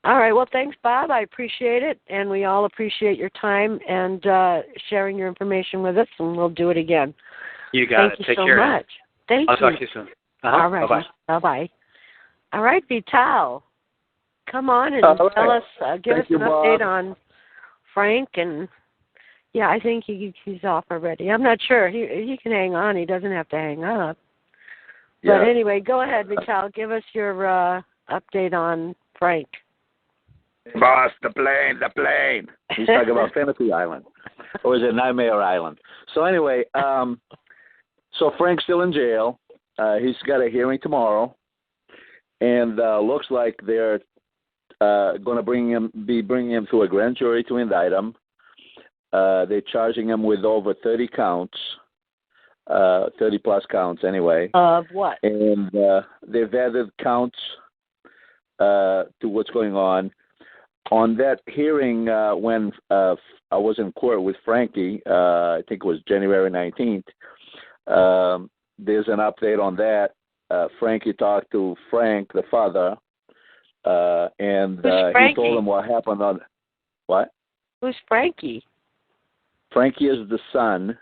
All right. Well, thanks, Bob. I appreciate it, and we all appreciate your time and sharing your information with us, and we'll do it again. You got Thank it. you Take so care. much. Thank I'll you. talk to you soon. All right. Bye-bye. Bye-bye. All right, Vital. Come on and tell us, give us an update on Frank. And, yeah, I think he's off already. I'm not sure. He can hang on. He doesn't have to hang up. Yeah. But anyway, go ahead, Vital. Give us your update on Frank. Boss, the plane. He's talking about Fantasy Island. Or is it Nightmare Island? So anyway, so Frank's still in jail. He's got a hearing tomorrow. And looks like they're going to be bringing him to a grand jury to indict him. They're charging him with over 30 counts, 30-plus counts anyway. Of what? And they've added counts to what's going on. On that hearing, when I was in court with Frankie, I think it was January 19th, there's an update on that. Frankie talked to Frank, the father, and he told him what happened on... What? Who's Frankie? Frankie is the son.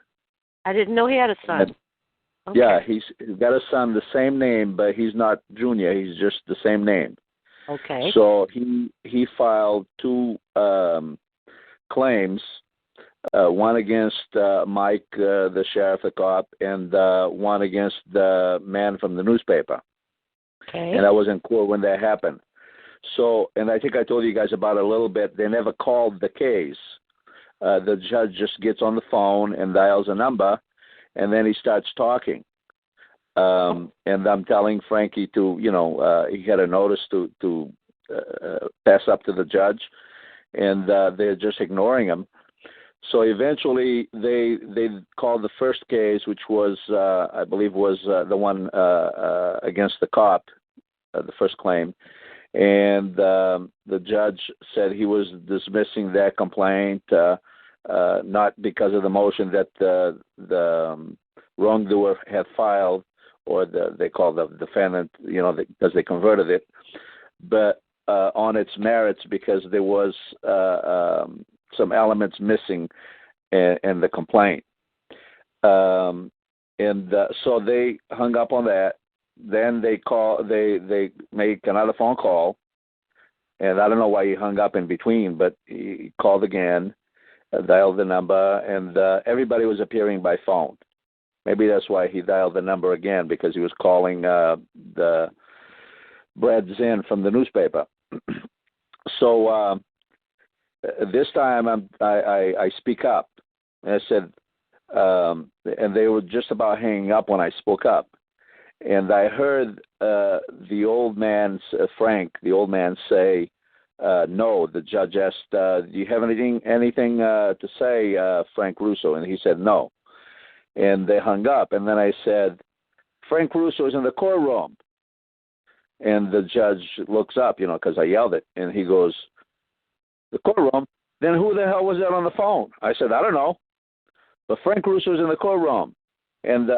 I didn't know he had a son. And, okay. Yeah, he's got a son, the same name, but he's not Junior. He's just the same name. Okay. So he filed two claims, one against Mike, the sheriff, the cop, and one against the man from the newspaper. Okay. And I was in court when that happened. So, and I think I told you guys about it a little bit. They never called the case. The judge just gets on the phone and dials a number, and then he starts talking. And I'm telling Frankie to, he had a notice to pass up to the judge, and they're just ignoring him. So eventually they called the first case, which was, I believe, was the one against the cop, the first claim. And the judge said he was dismissing that complaint, not because of the motion that the wrongdoer had filed, or they call the defendant, because they converted it, but on its merits, because there was some elements missing in the complaint. So they hung up on that. Then they make another phone call, and I don't know why he hung up in between, but he called again, dialed the number, and everybody was appearing by phone. Maybe that's why he dialed the number again, because he was calling the Brad Zinn from the newspaper. So this time I speak up. And I said, and they were just about hanging up when I spoke up. And I heard the old man, Frank, say, no. The judge asked, do you have anything to say, Frank Russo? And he said, no. And they hung up. And then I said, Frank Russo is in the courtroom. And the judge looks up, because I yelled it. And he goes, the courtroom? Then who the hell was that on the phone? I said, I don't know. But Frank Russo is in the courtroom. And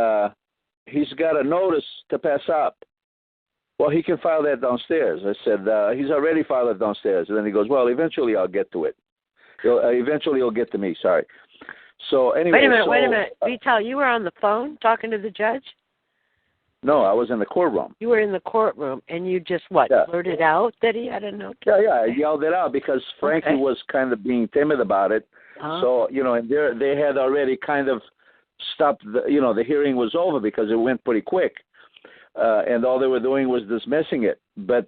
he's got a notice to pass up. Well, he can file that downstairs. I said, he's already filed it downstairs. And then he goes, well, eventually I'll get to it. Eventually he'll get to me, sorry. So anyway. Wait a minute. Vital, you were on the phone talking to the judge? No, I was in the courtroom. You were in the courtroom, and you just, blurted out that he had a note? Yeah, I yelled it out because Frankie was kind of being timid about it. Uh-huh. So, and they had already kind of stopped, the hearing was over because it went pretty quick. And all they were doing was dismissing it. But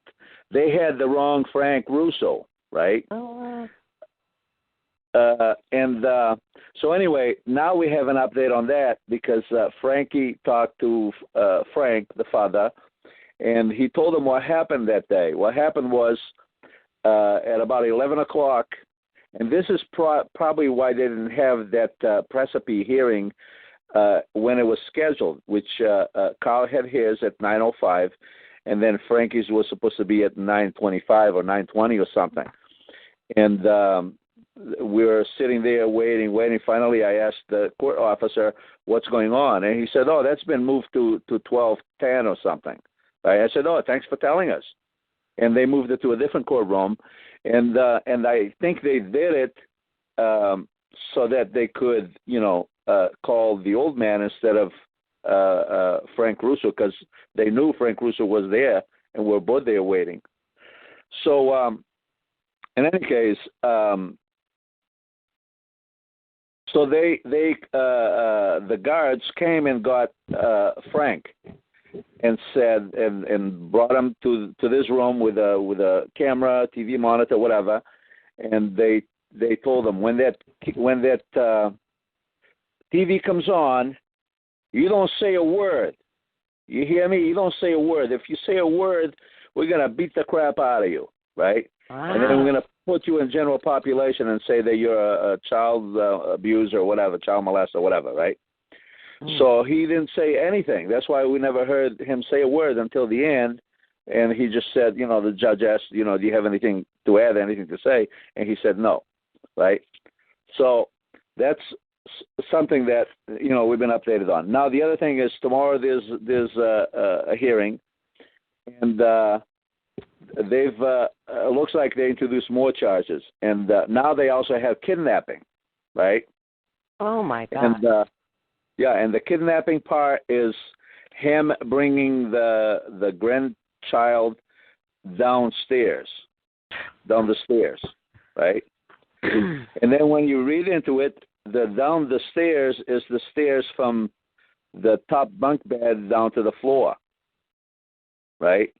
they had the wrong Frank Russo, right? So anyway, now we have an update on that because Frankie talked to Frank, the father, and he told him what happened that day. What happened was at about 11 o'clock, and this is probably why they didn't have that precipice hearing when it was scheduled, which Carl had his at 9:05, and then Frankie's was supposed to be at 9:25 or 9:20 or something. And we were sitting there waiting. Finally, I asked the court officer, what's going on? And he said, that's been moved to 12:10 or something. I said, thanks for telling us. and they moved it to a different courtroom, and I think they did it so that they could, call the old man instead of Frank Russo, because they knew Frank Russo was there and were both there waiting. So in any case, so the guards came and got Frank and said and brought him to this room with a camera, TV monitor, whatever, and they told him when that TV comes on, you don't say a word. You hear me? You don't say a word. If you say a word, we're gonna beat the crap out of you, right? Wow. And then we're gonna put you in general population and say that you're a child abuser or whatever, child molester, whatever, right? So he didn't say anything. That's why we never heard him say a word until the end. And he just said, the judge asked, do you have anything to add, anything to say? And he said no, right? So that's something that, we've been updated on. Now, the other thing is tomorrow there's a hearing, and they've looks like they introduced more charges. And now they also have kidnapping, right? Oh, my God. And, and the kidnapping part is him bringing the grandchild down the stairs, right? And then when you read into it, down the stairs is the stairs from the top bunk bed down to the floor, right?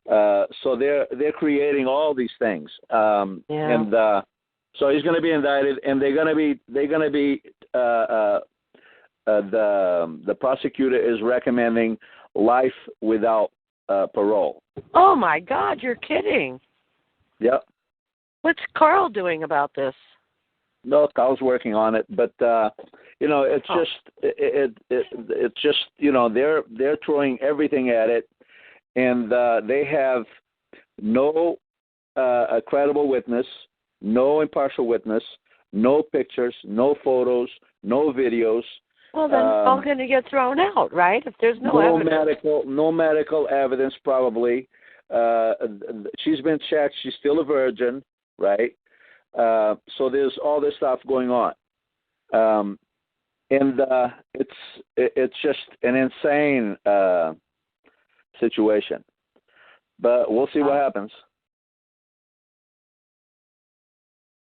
So they're creating all these things, and so he's going to be indicted, and they're going to be the prosecutor is recommending life without parole. Oh my God, you're kidding! Yep. What's Carl doing about this? No, Carl's working on it, but it's just they're throwing everything at it, and they have no credible witness, no impartial witness, no pictures, no photos, no videos. Well, then it's all going to get thrown out, right? If there's no evidence. No medical evidence, probably. She's been checked. She's still a virgin, right? So there's all this stuff going on, and it's just an insane situation. But we'll see what happens.